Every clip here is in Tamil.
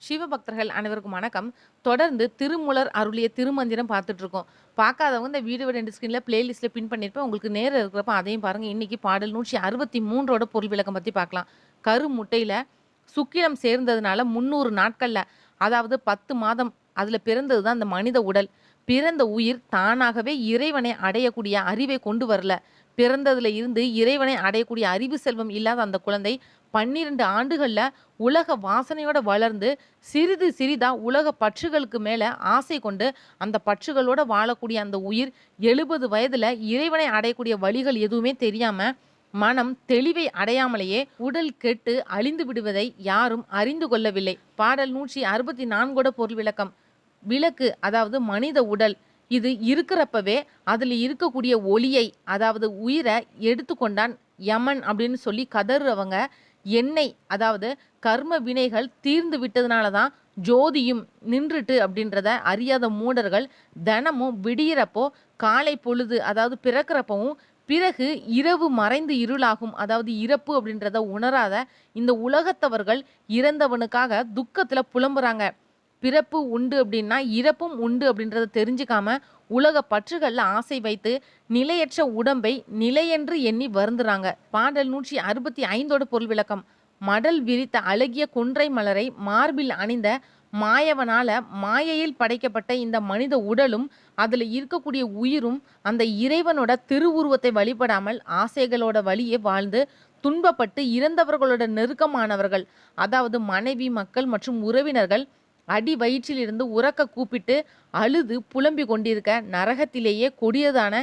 சிவபக்தர்கள் அனைவருக்கும் வணக்கம். தொடர்ந்து திருமூலர் அருளிய திருமந்திரம் பார்த்துட்டு இருக்கோம். பார்க்காதவங்க இந்த வீடியோவ 2 ஸ்க்ரீன்ல பிளேலிஸ்ட்ல பின் பண்ணியிருப்பேன். உங்களுக்கு நேரம் இருக்கிறப்ப அதையும் பாருங்க. இன்னைக்கு பாடல் 163ஓட பொருள் விளக்கம் பத்தி பார்க்கலாம். கரு முட்டையில சுக்கிலம் சேர்ந்ததுனால 300 நாட்கள்ல, அதாவது 10 மாதம் அதுல பிறந்தது தான் அந்த மனித உடல். பிறந்த உயிர் தானாகவே இறைவனை அடையக்கூடிய அறிவை கொண்டு வரல. பிறந்ததுல இருந்து இறைவனை அடையக்கூடிய அறிவு செல்வம் இல்லாத அந்த குழந்தை 12 ஆண்டுகள்ல உலக வாசனையோட வளர்ந்து சிறிது சிறிதா உலக பற்றுகளுக்கு மேல ஆசை கொண்டு அந்த பற்றுகளோட வாழக்கூடிய அந்த உயிர் 70 வயதுல இறைவனை அடையக்கூடிய வழிகள் எதுவுமே தெரியாம மனம் தெளிவை அடையாமலேயே உடல் கெட்டு அழிந்து விடுவதை யாரும் அறிந்து கொள்ளவில்லை. பாடல் 164ஓட பொருள் விளக்கம். விளக்கு அதாவது மனித உடல் இது இருக்கிறப்பவே அதுல இருக்கக்கூடிய ஒளியை, அதாவது உயிரை எடுத்துக்கொண்டான் யமன் அப்படின்னு சொல்லி கதறுறவங்க, எண்ணெய் அதாவது கர்ம வினைகள் தீர்ந்து விட்டதுனால தான் ஜோதியும் நின்றுட்டு அப்படின்றத அறியாத மூடர்கள் தினமும் விடியிறப்போ காலை பொழுது அதாவது பிறக்கிறப்பவும் பிறகு இரவு மறைந்து இருளாகும், அதாவது இறப்பு அப்படின்றத உணராத இந்த உலகத்தவர்கள் இறந்தவனுக்காக துக்கத்துல புலம்புறாங்க. பிறப்பு உண்டு அப்படின்னா இறப்பும் உண்டு அப்படின்றத தெரிஞ்சுக்காம உலக பற்றுகள்ல ஆசை வைத்து நிலையற்ற உடம்பை நிலையென்று எண்ணி வருந்துறாங்க. பாடல் 165ஓட பொருள் விளக்கம். மடல் விரித்த அழகிய கொன்றை மலரை மார்பில் அணிந்த மாயவனால மாயையில் படைக்கப்பட்ட இந்த மனித உடலும் அதுல இருக்கக்கூடிய உயிரும் அந்த இறைவனோட திருவுருவத்தை வழிபடாமல் ஆசைகளோட வழியே வாழ்ந்து துன்பப்பட்டு இறந்தவர்களோட நெருக்கமானவர்கள், அதாவது மனைவி மக்கள் மற்றும் உறவினர்கள் அடி வயிற்றிலிருந்து உரக்க கூப்பிட்டு அழுது புலம்பி கொண்டிருக்க நரகத்திலேயே கொடியதான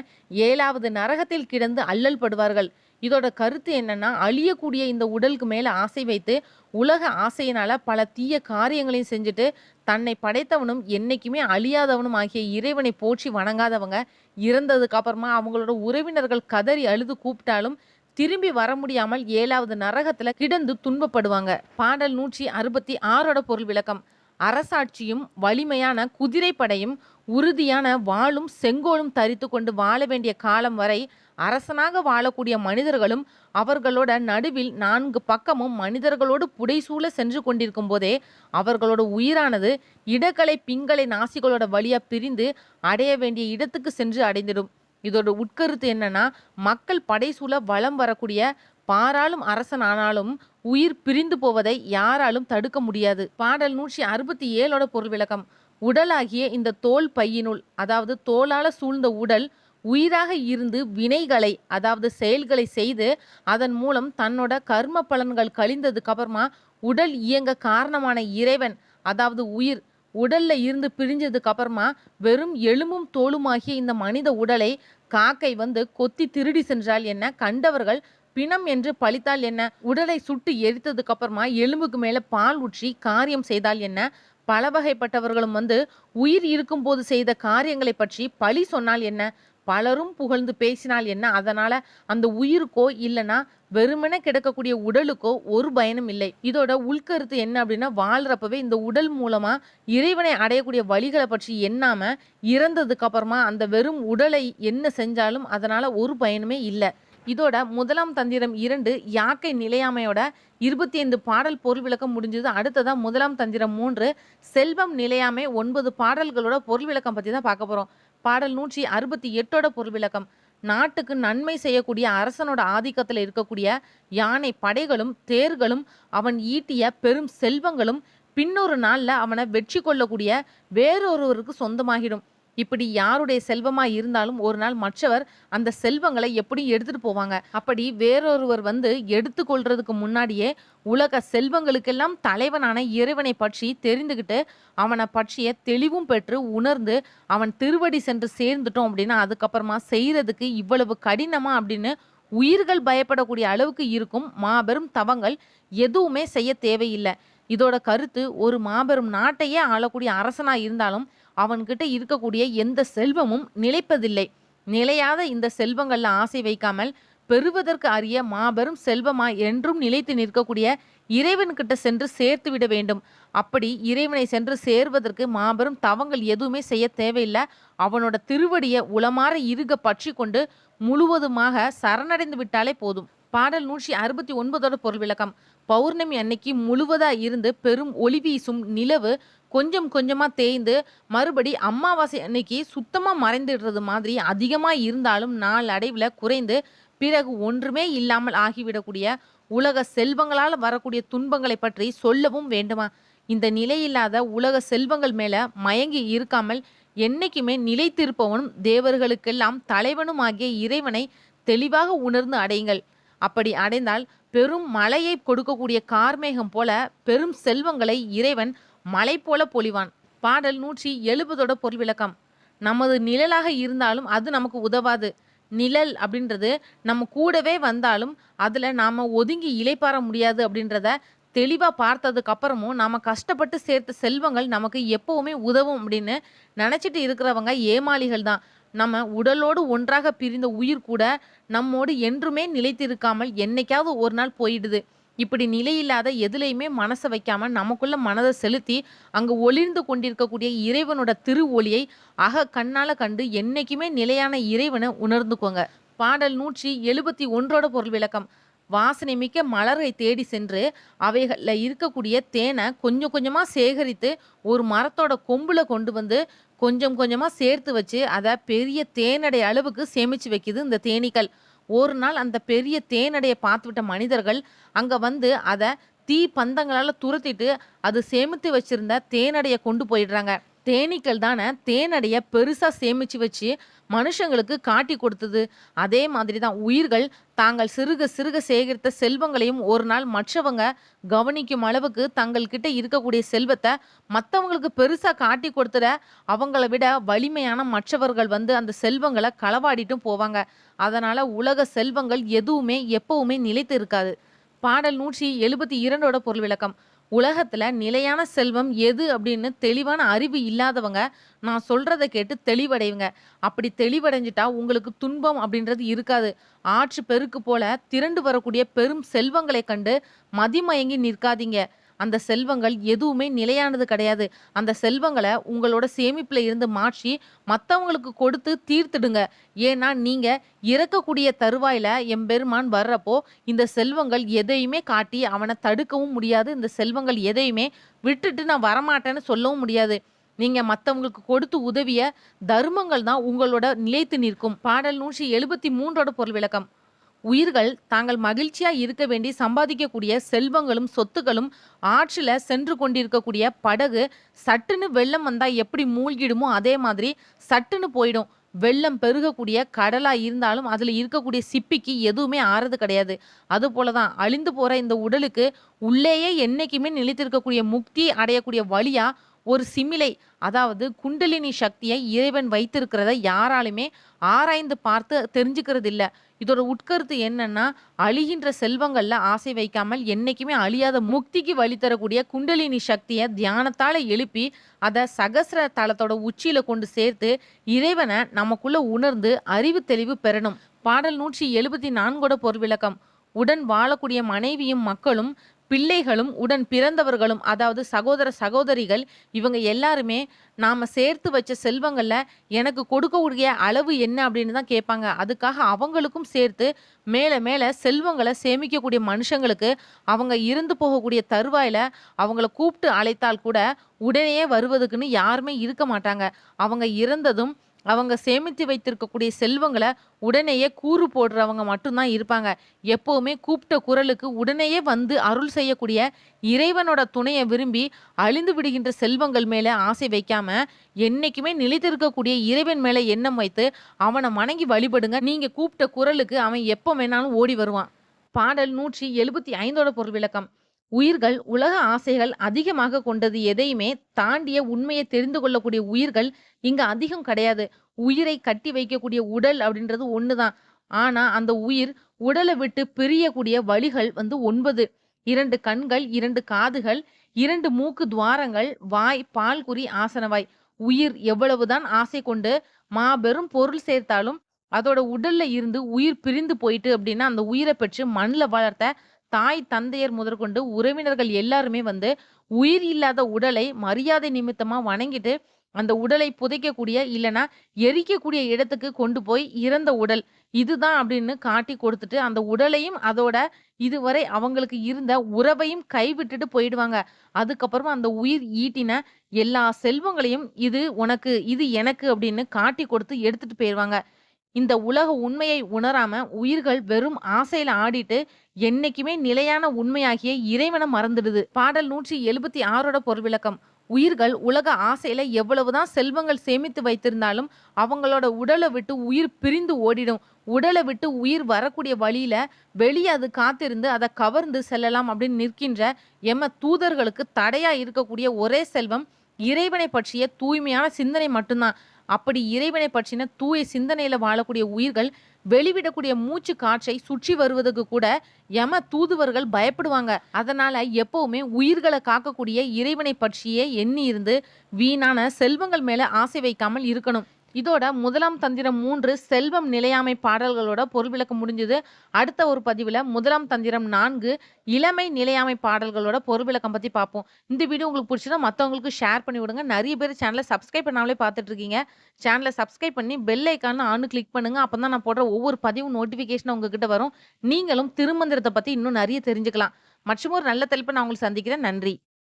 7வது நரகத்தில் கிடந்து அல்லல் படுவார்கள். இதோட கருத்து என்னன்னா, அழியக்கூடிய இந்த உடலுக்கு மேல ஆசை வைத்து உலக ஆசையினால பல தீய காரியங்களையும் செஞ்சுட்டு தன்னை படைத்தவனும் என்னைக்குமே அழியாதவனும் ஆகிய இறைவனை போற்றி வணங்காதவங்க இறந்ததுக்கு அப்புறமா அவங்களோட உறவினர்கள் கதறி அழுது கூப்பிட்டாலும் திரும்பி வர முடியாமல் 7வது நரகத்துல கிடந்து துன்பப்படுவாங்க. பாடல் 166ஓட பொருள் விளக்கம். அரசாட்சியும் வலிமையான குதிரைப்படையும் உறுதியான வாளும் செங்கோலும் தரித்து கொண்டு வாழ வேண்டிய காலம் வரை அரசனாக வாழக்கூடிய மனிதர்களும் அவர்களோட நடுவில் 4 பக்கமும் மனிதர்களோடு புடைசூழ சென்று கொண்டிருக்கும் போதே அவர்களோட உயிரானது இடக்கலை பிங்களை நாசிகளோட வழியா பிரிந்து அடைய வேண்டிய இடத்துக்கு சென்று அடைந்திடும். இதோட உட்கருத்து என்னன்னா, மக்கள் படைசூழ வலம் வரக்கூடிய பாராளும் அரசன் ஆனாலும் உயிர் பிரிந்து போவதை யாராலும் தடுக்க முடியாது. பாடல் 167ஓட பொருள் விளக்கம். உடலாகிய இந்த தோல் பையினுள், அதாவது தோளால சூழ்ந்த உடல் உயிராக இருந்து வினைகளை அதாவது செயல்களை செய்து அதன் மூலம் தன்னோட கர்ம பலன்கள் கழிந்ததுக்கு அப்புறமா உடல் இயங்க காரணமான இறைவன், அதாவது உயிர் உடல்ல இருந்து பிரிஞ்சதுக்கு அப்புறமா வெறும் எலும்பும் தோலுமாகிய இந்த மனித உடலை காக்கை வந்து கொத்தி திருடி சென்றால் என்ன, கண்டவர்கள் பிணம் என்று பழித்தால் என்ன, உடலை சுட்டு எரித்ததுக்கு அப்புறமா எலும்புக்கு மேல பால் ஊற்றி காரியம் செய்தால் என்ன, பல வகைப்பட்டவர்களும் வந்து உயிர் இருக்கும்போது செய்த காரியங்களை பற்றி பழி சொன்னால் என்ன, பலரும் புகழ்ந்து பேசினால் என்ன, அதனால அந்த உயிருக்கோ இல்லைன்னா வெறுமென கிடக்கக்கூடிய உடலுக்கோ ஒரு பயனும் இல்லை. இதோட உள்கருத்து என்ன அப்படின்னா, வாழ்றப்பவே இந்த உடல் மூலமா இறைவனை அடையக்கூடிய வழிகளை பற்றி எண்ணாம இறந்ததுக்கு அப்புறமா அந்த வெறும் உடலை என்ன செஞ்சாலும் அதனால ஒரு பயனுமே இல்லை. இதோட முதலாம் தந்திரம் 2 யாக்கை நிலையாமையோட 25 பாடல் பொருள் விளக்கம் முடிஞ்சது. அடுத்ததா முதலாம் தந்திரம் 3 செல்வம் நிலையாமை 9 பாடல்களோட பொருள் விளக்கம் பத்தி தான் பார்க்க போறோம். பாடல் 168ஓட பொருள் விளக்கம். நாட்டுக்கு நன்மை செய்யக்கூடிய அரசனோட ஆதிக்கத்தில் இருக்கக்கூடிய யானை படைகளும் தேர்களும் அவன் ஈட்டிய பெரும் செல்வங்களும் பின்னொரு நாள்ல அவனை வெற்றி கொள்ளக்கூடிய வேறொருவருக்கு சொந்தமாகிடும். இப்படி யாருடைய செல்வமா இருந்தாலும் ஒரு நாள் மற்றவர் அந்த செல்வங்களை எப்படி எடுத்துட்டு போவாங்க. அப்படி வேறொருவர் வந்து எடுத்து கொள்றதுக்கு முன்னாடியே உலக செல்வங்களுக்கெல்லாம் தலைவனான இறைவனை பற்றி தெரிந்துகிட்டு அவனை பற்றிய தெளிவும் பெற்று உணர்ந்து அவன் திருவடி சென்று சேர்ந்துட்டோம் அப்படின்னா அதுக்கப்புறமா செய்யறதுக்கு இவ்வளவு கடினமா அப்படின்னு உயிர்கள் பயப்படக்கூடிய அளவுக்கு இருக்கும் மாபெரும் தவங்கள் எதுவுமே செய்ய தேவையில்லை. இதோட கருத்து, ஒரு மாபெரும் நாட்டையே ஆளக்கூடிய அரசனா இருந்தாலும் அவன்கிட்ட இருக்கக்கூடிய எந்த செல்வமும் நிலைப்பதில்லை. நிலையாத இந்த செல்வங்கள்ல ஆசை வைக்காமல் பெறுவதற்கு அரிய மாபெரும் செல்வமா என்றும் நிலைத்து நிற்கக்கூடிய இறைவன்கிட்ட சென்று சேர்த்து விட வேண்டும். அப்படி இறைவனை சென்று சேர்வதற்கு மாபெரும் தவங்கள் எதுவுமே செய்ய தேவையில்லை. அவனோட திருவடியை உளமாற இறுக பற்றி கொண்டு முழுவதுமாக சரணடைந்து விட்டாலே போதும். பாடல் 169ஓட பொருள் விளக்கம். பௌர்ணமி அன்னைக்கு முழுவதா இருந்து பெரும் ஒளி வீசும் நிலவு கொஞ்சம் கொஞ்சமா தேய்ந்து மறுபடி அமாவாசை அன்னைக்கு சுத்தமா மறைந்துடுறது மாதிரி அதிகமா இருந்தாலும் நாளடைவுல குறைந்து பிறகு ஒன்றுமே இல்லாமல் ஆகிவிடக்கூடிய உலக செல்வங்களால் வரக்கூடிய துன்பங்களை பற்றி சொல்லவும் வேண்டுமா? இந்த நிலையில்லாத உலக செல்வங்கள் மேல மயங்கி இருக்காமல் என்னைக்குமே நிலைத்திருப்பவனும் தேவர்களுக்கெல்லாம் தலைவனும் ஆகிய இறைவனை தெளிவாக உணர்ந்து அடையுங்கள். அப்படி அடைந்தால் பெரும் மழையை கொடுக்கக்கூடிய கார்மேகம் போல பெரும் செல்வங்களை இறைவன் மலை போல பொழிவான். பாடல் 170 பொருள் விளக்கம். நமது நிழலாக இருந்தாலும் அது நமக்கு உதவாது. நிழல் அப்படின்றது நம்ம கூடவே வந்தாலும் அதுல நாம ஒதுங்கி இளைப்பாற முடியாது அப்படின்றத தெளிவா பார்த்ததுக்கு அப்புறமும் நாம கஷ்டப்பட்டு சேர்த்த செல்வங்கள் நமக்கு எப்பவுமே உதவும் அப்படின்னு நினைச்சிட்டு இருக்கிறவங்க ஏமாளிகள் தான். நம்ம உடலோடு ஒன்றாக பிரிந்த உயிர் கூட நம்மோடு என்றுமே நிலைத்திருக்காமல் என்னைக்காவது ஒரு நாள் போயிடுது. இப்படி நிலையில்லாத எதுலையுமே மனசை வைக்காம நமக்குள்ள மனதை செலுத்தி அங்கு ஒளிர்ந்து கொண்டிருக்கக்கூடிய இறைவனோட திரு ஒளியை கண்ணால கண்டு என்னைக்குமே நிலையான இறைவனை உணர்ந்துக்கோங்க. பாடல் 171 பொருள் விளக்கம். வாசனை மிக்க மலரை தேடி சென்று அவைகள்ல இருக்கக்கூடிய தேனை கொஞ்சம் கொஞ்சமா சேகரித்து ஒரு மரத்தோட கொம்புல கொண்டு வந்து கொஞ்சம் கொஞ்சமா சேர்த்து வச்சு அதை பெரிய தேனடை அளவுக்கு சேமிச்சு வைக்குது இந்த தேனீக்கள். ஒரு நாள் அந்த பெரிய தேனடையை பார்த்துவிட்ட மனிதர்கள் அங்க வந்து அதை தீ பந்தங்களால துரத்திட்டு அது சேமித்து வச்சிருந்த தேனடைய கொண்டு போயிடுறாங்க. தேனீக்கள் தானே தேனடைய பெருசா சேமிச்சு வச்சு மனுஷங்களுக்கு காட்டி கொடுத்தது. அதே மாதிரி தான் உயிர்கள் தாங்கள் சிறுக சிறுக சேகரித்த செல்வங்களையும் ஒரு நாள் மற்றவங்க கவனிக்கும் அளவுக்கு தங்கள் கிட்ட இருக்கக்கூடிய செல்வத்தை மற்றவங்களுக்கு பெருசா காட்டி கொடுத்துட அவங்கள விட வலிமையான மற்றவர்கள் வந்து அந்த செல்வங்களை களவாடிட்டும் போவாங்க. அதனால உலக செல்வங்கள் எதுவுமே எப்பவுமே நிலைத்து இருக்காது. பாடல் 172 பொருள் விளக்கம். உலகத்துல நிலையான செல்வம் எது அப்படின்னு தெளிவான அறிவு இல்லாதவங்க நான் சொல்றதை கேட்டு தெளிவடைவுங்க. அப்படி தெளிவடைஞ்சிட்டா உங்களுக்கு துன்பம் அப்படின்றது இருக்காது. ஆற்று பெருக்கு போல திரண்டு வரக்கூடிய பெரும் செல்வங்களை கண்டு மதிமயங்கி நிற்காதீங்க. அந்த செல்வங்கள் எதுவுமே நிலையானது கிடையாது. அந்த செல்வங்களை உங்களோட சேமிப்புல இருந்து மாற்றி மற்றவங்களுக்கு கொடுத்து தீர்த்துடுங்க. ஏன்னா நீங்க இறக்கக்கூடிய தருவாயில எம்பெருமான் வர்றப்போ இந்த செல்வங்கள் எதையுமே காட்டி அவனை தடுக்கவும் முடியாது. இந்த செல்வங்கள் எதையுமே விட்டுட்டு நான் வரமாட்டேன்னு சொல்லவும் முடியாது. நீங்க மற்றவங்களுக்கு கொடுத்து உதவிய தர்மங்கள் தான் உங்களோட நிலைத்து நிற்கும். பாடல் 173 பொருள் விளக்கம். உயிர்கள் தாங்கள் மகிழ்ச்சியா இருக்க வேண்டி சம்பாதிக்கக்கூடிய செல்வங்களும் சொத்துக்களும் ஆற்றில சென்று கொண்டிருக்கக்கூடிய படகு சட்டுன்னு வெள்ளம் வந்தா எப்படி மூழ்கிடுமோ அதே மாதிரி சட்டுன்னு போயிடும். வெள்ளம் பெருகக்கூடிய கடலா இருந்தாலும் அதுல இருக்கக்கூடிய சிப்பிக்கு எதுவுமே ஆறது கிடையாது. அது போலதான் அழிந்து போற இந்த உடலுக்கு உள்ளேயே என்னைக்குமே நிலைத்திருக்கக்கூடிய முக்தி அடையக்கூடிய வழியா ஒரு சிமிலை, அதாவது குண்டலினி சக்தியை இறைவன் வைத்திருக்கிறத யாராலுமே ஆராய்ந்து பார்த்து தெரிஞ்சுக்கிறது இல்ல. இதோட உட்கருத்து என்னன்னா, அழிகின்ற செல்வங்கள்ல ஆசை வைக்காமல் என்னைக்குமே அழியாத முக்திக்கு வழி தரக்கூடிய குண்டலினி சக்தியை தியானத்தால எழுப்பி அதை சகசிர தலத்தோட உச்சியில கொண்டு சேர்த்து இறைவனை நமக்குள்ள உணர்ந்து அறிவு தெளிவு பெறணும். பாடல் 174 பொருள் விளக்கம். உடன் வாழக்கூடிய மனைவியும் மக்களும் பிள்ளைகளும் உடன் பிறந்தவர்களும், அதாவது சகோதர சகோதரிகள், இவங்க எல்லாருமே நாம சேர்த்து வச்ச செல்வங்கள்ல எனக்கு கொடுக்கக்கூடிய அளவு என்ன அப்படின்னு தான் கேட்பாங்க. அதுக்காக அவங்களுக்கும் சேர்த்து மேல மேல செல்வங்களை சேமிக்கக்கூடிய மனுஷங்களுக்கு அவங்க இருந்து போகக்கூடிய தருவாயில அவங்கள கூப்பிட்டு அழைத்தால் கூட உடனே வருவதுக்குன்னு யாருமே இருக்க மாட்டாங்க. அவங்க இறந்ததும் அவங்க சேமித்து வைத்திருக்கக்கூடிய செல்வங்களை உடனேயே கூறு போடுறவங்க மட்டும்தான் இருப்பாங்க. எப்பவுமே கூப்பிட்ட குரலுக்கு உடனேயே வந்து அருள் செய்யக்கூடிய இறைவனோட துணையை விரும்பி அழிந்து விடுகின்ற செல்வங்கள் மேல ஆசை வைக்காம என்னைக்குமே நிலைத்திருக்கக்கூடிய இறைவன் மேல எண்ணம் வைத்து அவனை வணங்கி வழிபடுங்க. நீங்க கூப்பிட்ட குரலுக்கு அவன் எப்போ வேணாலும் ஓடி வருவான். பாடல் 175 பொருள் விளக்கம். உயிர்கள் உலக ஆசைகள் அதிகமாக கொண்டது எதையுமே தாண்டிய உண்மையை தெரிந்து கொள்ளக்கூடிய உயிர்கள் இங்க அதிகம் கிடையாது. உயிரை கட்டி வைக்கக்கூடிய உடல் அப்படின்றது ஒண்ணுதான். ஆனா அந்த உயிர் உடலை விட்டு பிரியக்கூடிய வழிகள் 9. 2 கண்கள், 2 காதுகள், 2 மூக்கு துவாரங்கள், வாய், பால்குறி, ஆசனவாய். உயிர் எவ்வளவுதான் ஆசை கொண்டு மாபெரும் பொருள் சேர்த்தாலும் அதோட உடல்ல இருந்து உயிர் பிரிந்து போயிட்டு அப்படின்னா அந்த உயிரை பெற்று மண்ணில் வளர்த்த தாய் தந்தையர் முதற்கொண்டு உறவினர்கள் எல்லாருமே உயிர் இல்லாத உடலை மரியாதை நிமித்தமா வணங்கிட்டு அந்த உடலை புதைக்கக்கூடிய இல்லைன்னா எரிக்கக்கூடிய இடத்துக்கு கொண்டு போய் இறந்த உடல் இதுதான் அப்படின்னு காட்டி கொடுத்துட்டு, அந்த உடலையும் அதோட இதுவரை அவங்களுக்கு இருந்த உறவையும் கைவிட்டுட்டு போயிடுவாங்க. அதுக்கப்புறமா அந்த உயிர் ஈட்டின எல்லா செல்வங்களையும், "இது உனக்கு, இது எனக்கு" அப்படின்னு காட்டி கொடுத்து எடுத்துட்டு போயிருவாங்க. இந்த உலக உண்மையை உணராம உயிர்கள் வெறும் ஆசையில ஆடிட்டு என்னைக்குமே நிலையான உண்மையாகிய இறைவனை மறந்துடுது. பாடல் 176ஓட பொருள் விளக்கம். உயிர்கள் உலக ஆசையில எவ்வளவுதான் செல்வங்கள் சேமித்து வைத்திருந்தாலும் அவங்களோட உடலை விட்டு உயிர் பிரிந்து ஓடிடும். உடலை விட்டு உயிர் வரக்கூடிய வழியில வெளியே அது காத்திருந்து அதை கவர்ந்து செல்லலாம் அப்படின்னு நிற்கின்ற எம தூதர்களுக்கு தடையா இருக்கக்கூடிய ஒரே செல்வம் இறைவனை பற்றிய தூய்மையான சிந்தனை மட்டும்தான். அப்படி இறைவனை பற்றின தூய சிந்தனையில வாழக்கூடிய உயிர்கள் வெளிவிடக்கூடிய மூச்சு காற்றை சுற்றி வருவதற்கு கூட யம தூதுவர்கள் பயப்படுவாங்க. அதனால எப்பவுமே உயிர்களை காக்கக்கூடிய இறைவனை பற்றியே எண்ணி இருந்து வீணான செல்வங்கள் மேல ஆசை வைக்காமல் இருக்கணும். இதோட முதலாம் தந்திரம் 3 செல்வம் நிலையாமை பாடல்களோட பொருள் விளக்கம் முடிஞ்சது. அடுத்த ஒரு பதிவுல முதலாம் தந்திரம் 4 இளமை நிலையாமை பாடல்களோட பொருள் விளக்கம் பத்தி பார்ப்போம். இந்த வீடியோ உங்களுக்கு பிடிச்சதா மத்தவங்களுக்கு ஷேர் பண்ணி விடுங்க. நிறைய பேர் சேனலை சப்ஸ்கிரைப் பண்ணாமலே பார்த்துட்டு இருக்கீங்க. சேனலை சப்ஸ்கிரைப் பண்ணி பெல் ஐக்கான ஆன்னு கிளிக் பண்ணுங்க. அப்பதான் நான் போடுற ஒவ்வொரு பதிவும் நோட்டிபிகேஷன் உங்ககிட்ட வரும். நீங்களும் திருமந்திரத்தை பத்தி இன்னும் நிறைய தெரிஞ்சுக்கலாம். மற்றும் ஒரு நல்ல தலைப்பை நான் உங்களுக்கு சந்திக்கிறேன். நன்றி.